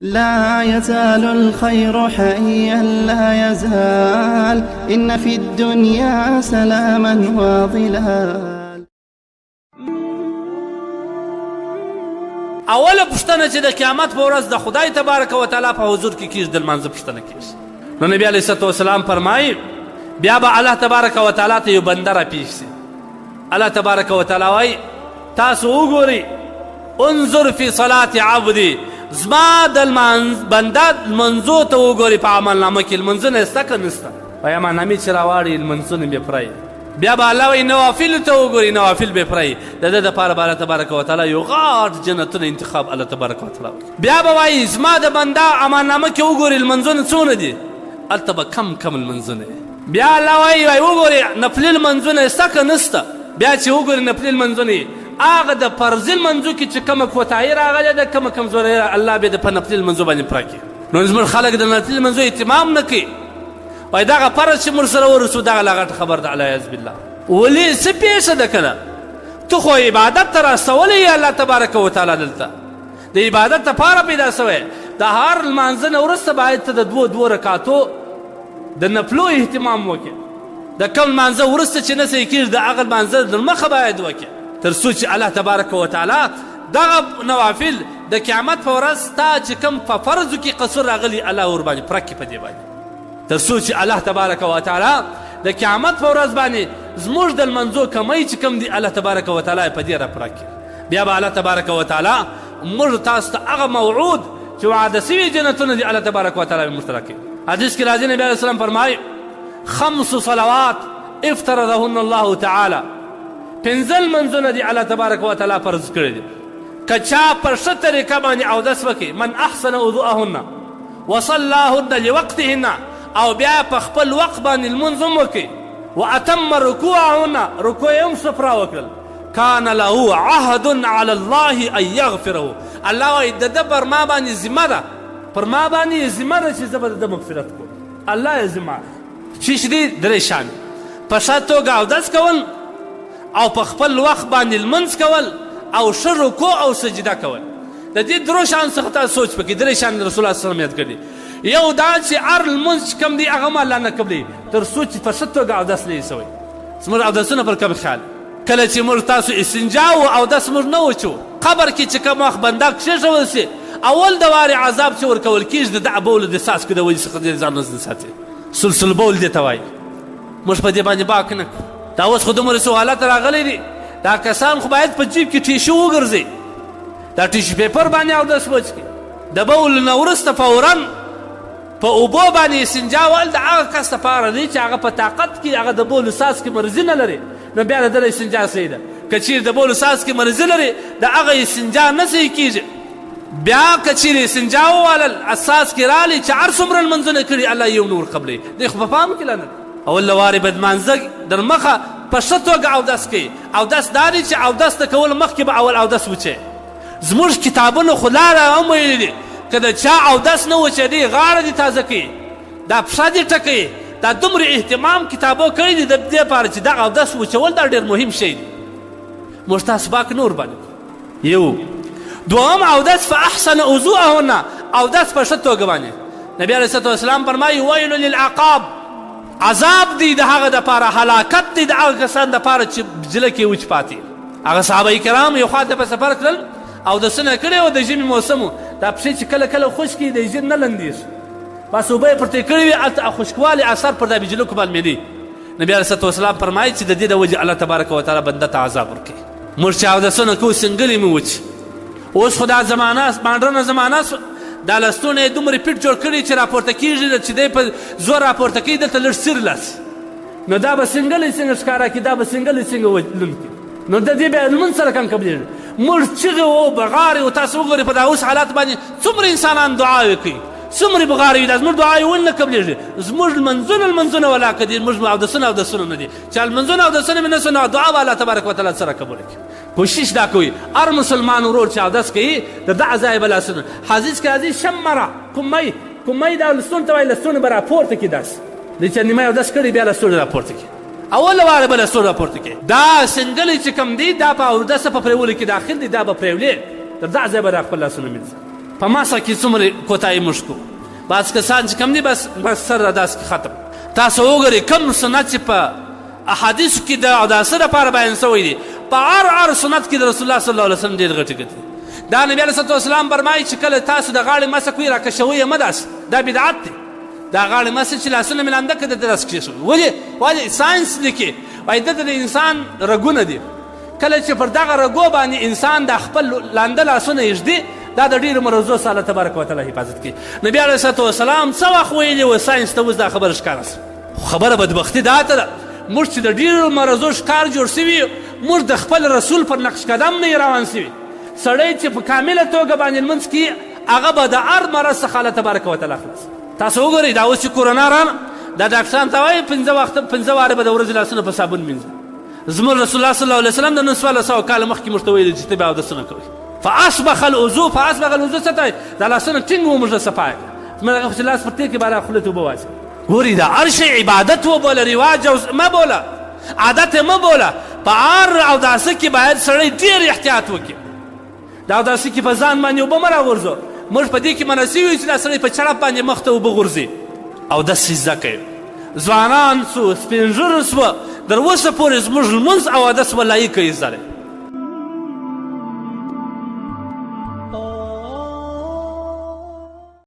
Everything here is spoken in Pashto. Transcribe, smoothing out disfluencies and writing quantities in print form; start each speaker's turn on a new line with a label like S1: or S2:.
S1: لا يزال الخير حيا لا يزال إن في الدنيا سلاما وظلال.
S2: اوله پوښتنه چې د قیامت په ورځ د خدای تبارک وتعالی په حضور کې کیږي د لمانځه پوښتنه کیږي. نو نبی علیه الصلوة والسلام فرمایي بیا به الله تبارک وتعالی ته یو بنده راپېښ سي. الله تبارک وتعالی وایي تاسو وګورئ انظر فی صلاة عبدی، زما د بنده لمنځو ته وګورئ په عملنامه کې لمنځونه شته که نشته. په عملنامې چې راواړئ لمنځونه بې پرئ. بیا به الله وایي نوافلو ته وګورئ نوافل بې پرئ. د ده دپاره به الله تبارک وتعالی یو غټ جنتونه انتخاب الله تبارک وتعالی وکړي. بیا به وایي زما د بنده عملنامه کې وګورئ لمنځونه څونه دي، هلته به کم لمنځونه وي. بیا الله وایي وګورئ نفلي لمنځونه شته که نشته. بیا چې وګورئ نفلي لمنځونه هغه د فرضي لمنځو کې چې کومه کوتاهي راغلې ده کومه کمزوري الله بیا د په نفلي لمنځو باندې پوره کړي. نو زموږ خلک د نفلي لمنځو اهتمام نه کوي. وایي دغه فرض چې موږ سره ورسو دغه لا غټ خبر ده علیاذ بالله. ولې څه پېښه ده که نه ته خو عبادت ته راستولی یې الله تبارک وتعالی دلته د عبادت دپاره پیدا سوی. د هر لمانځه نه وروسته باید ته د دوو رکاتو د نفلو اهتمام وکړې. د کوم لمانځه وروسته چې نه صحیح کېږي د هغه لمانځه د مخه باید وکړې تر څو چې الله تبارک وتعالی دغه نوافل د قیامت په ورځ ستا چې کوم په فرضو کې قصور راغلي الله ورباندې پوره کړي په دې باندې تر څو چې الله تبارک وتعالی د قیامت په ورځ باندې زموږ د لمنځو کمی چې کوم دي الله تبارک وتعالی په دې را پوره کړي. بیا به الله تبارک وتعالی موږ تاسو ته هغه موعود چې وعده سوي جنتونه دي الله تبارک وتعالی موږ ته راکړي. حدیث کې راځي نبي علیه السلام فرمایي 5 صلوات افترضهن الله تعالی، 5 لمنځونه دي الله تبارک وتعالی فرض کړي دي. که چا په ښه طریقه باندې اودس وکړي من احسن وضوءهن وصلاهن لوقتهن او بیا په خپل وخت باندې لمونځ هم وکړي واتم رکوعهن رکوع یې هم ښه پوره وکړل کان له عهد علی الله ان یغفره. الله وایي د ده پر ما باندې ذمه ده پر ما باندې ذمه ده چې زه به د ده مغفرت کوم. الله یې ذمه چیش دي 3 شان په ښه توګه اودس کول او په خپل وخت باندې لمونځ کول او ښه رکوع او سجده کول. د دې 3 شان څخه تاسو سوچ پکې 3 شان رسول الله صلی الله علیه وسلم یاد کړي. یو دا چې هر لمونځ چې کوم دی هغه هم الله نه قبلوي تر څو چې په ښه توګه اودس نه وي سوی. زموږ اودسونه پر کوم خیال کله چې موږ تاسو استنجا و اودس موږ نه وچو قبر کې چې کوم وخت بنده کښېښول سي اول د وارې عذاب چې ورکول کېږي د دغه بول د څاڅکو د وجې څخه ډېر ځان نه ساتي. سلسل بول دې ته وایي. موږ په دې باندې باک نه کړو. دا اوس خو دومره څه حالت راغلی دي دا کسان خو باید په جیب کې ټیشو وګرځي دا ټیشو پیپر باندې اودس وچکړي. د بول نه وروسته فورا په اوبو باندې استنجا ویل د هغه کس دپاره دی چې هغه په طاقت کې هغه د بولو څاڅکي مرضي نه لري نو بیا د ده استنجا صحیح ده. که چیرې د بولو څاڅکي مرضي لري د هغه استنجا نه صحیح کېږي. بیا که چیرې استنجا ووالل څاڅکي رالي چې هر څومره لمنځونه کړي الله یو نور قبلوي. دی خو په پام کې لا نه اول له وارې به لمانځه در مخه په ښه توګه اودس کوي. اودس دا دی چې اودس ته کولو مخکې به اول اودس وچوي. زموږ کتابونو خو لاره هم ویلي دي که د چا اودس نه وچېدی غاړه دې تازه کوي دا پښه دې ټکوي. دا دومره اهتمام کتابو کړی دي د دې لپاره چې دغه اودس وچول دا ډېر مهم شی دی. موږ تاسو باک نور باندې یو دوم اودس فاحسن وضوءهن اودس په ښه توګه باندې. نبي علیه الصلوة والسلام فرمایي ویل للعقاب عذاب دی د هغه دپاره هلاکت دی د هغه کسان دپاره چې بجله کې وچ پاتې. هغه صحابه کرام یو خوا ته په سفر کړل اودسونه کړي او د ژمي موسم و دا پښې چې کله کله خشکې د ژر نه لندېږي بس اوبه یې پرتې کړي وي هلته خشکوالي اثر پر دا بجلو کې باندې مېلي. نبي علیه الصلوة والسلام فرمایي چې د دې د وجې الله تبارک وتعالی بنده ته عذاب ورکوي. موږ چې اودسونه کوو سنګلې مې وچ اوس خو دا زمانه ماډرنه زمانه دا لستونه یې دومره پیټ جوړ کړي چې راپورته کېږي چې دی په زور راپورته کوي دلته لږ سیر لاسي نو دا به سنګلې څنګه ښکاره کړي دا به سنګلې څنګه لوند کړي نو د دې بیا لمونځ سره کم قبلېږي. موږ چغې و بغارې و تاسو وګورئ په دا اوس حالات باندې څومره انسانان دعاوې کوي څومره بغارې وي دا زموږ دعاوې ولې نه قبلېږي. زموږ لمنځونه ولاکه دي موږ اودسونه نه دي چې لمنځونه اودسونه مې نه سو نو دعا به الله تبارک وتعالی سره قبوله کړي. کوشش دا کوي هر مسلمان ورور چې اودس کوي د دغه ځایه به لاسونه حدیث کې راځي شمره کومۍ دا لستون ته وایي لستونه به راپورته کړي داسې دی چې نیمه اودس کړي بیا لستونه راپورته کړي اول واره به لستونه راپورته کړي. دا سنګلې چې کوم دی دا په اودس په پرېولو کې داخل دی دا به پرېولې تر دغه ځایه به دا خپل لاسونه مینځي په ماسه کې څومره کوتاهي موږ کوو. بعض کسان چې کم دي بس سر را داسې ختم. تاسو وګورئ کم سنت چې په احادیثو کې د اوداسه دپاره بیان سوی دي، په هر سنت کې د رسول الله صلی الله علیه وسلم ډېر ګټې ګټې. دا نبي علیه صلات وسلام فرمایي چې کله تاسو د غاړې مسه کوئ راکشوئ یې مه داسې، دا بدعت دی. دا غاړې مسه چې لاسونه مې لانده کړه د داسې کېښوئ. ولې ساینس لیکي وایي دلته د انسان رګونه دي، کله چې پر دغه رګو باندې انسان د خپل لانده لاسونه ایږدي دا د ډېرو مرضو څخه الله تبارک وتعالی حفاظت کوي. نبي علیه صلات وسلام څه وخت ویلي و ساینس ته اوس دا خبره ښکاره شوه. خبره بدبختي دا ته ده موږ چې د ډېرو مرضو ښکار جوړ سوي موږ د خپل رسول پر نقش قدم نه روان سوي. سړی چې په کامله توګه باندې لمونځ کي هغه به د هر مرض څخه الله تبارک وتعالی خلاص. تاسو وګورئ دا اوس چې کورونا رانه دا ډاکټران ته وایي 5 واره به د ورځې لاسونه په صابون مینځه. زموږ رسول الله صلی الله علیه وسلم د 1900 کاله مخکې موږ ته ویلي چې ته به اودسونه کوئ. فاصبغ الوضوء څه ته وایي؟ دا لاسونه ټینګ وموږ صفا کړه. زما دغه چې لاس پر تېر کړې به را خولې ته اوبه واچوي. ګوري دا هر شی عبادت وبوله، رواج مه بوله، عادت مه بوله. په هر اوداسه کې باید سړی ډېر احتیاط وکړي. د اوداسه کې په ځان باندې اوبه مه راغورځو. موږ په دې کې منع سوي یو چې دا سړی په چړپ باندې مخ ته اوبه غورځي. اودس زده کوي. ځوانان سو، سپین ږیرو سوه، تر اوسه پورې زموږ لمونځ او اودس ولایي کوي زده دی.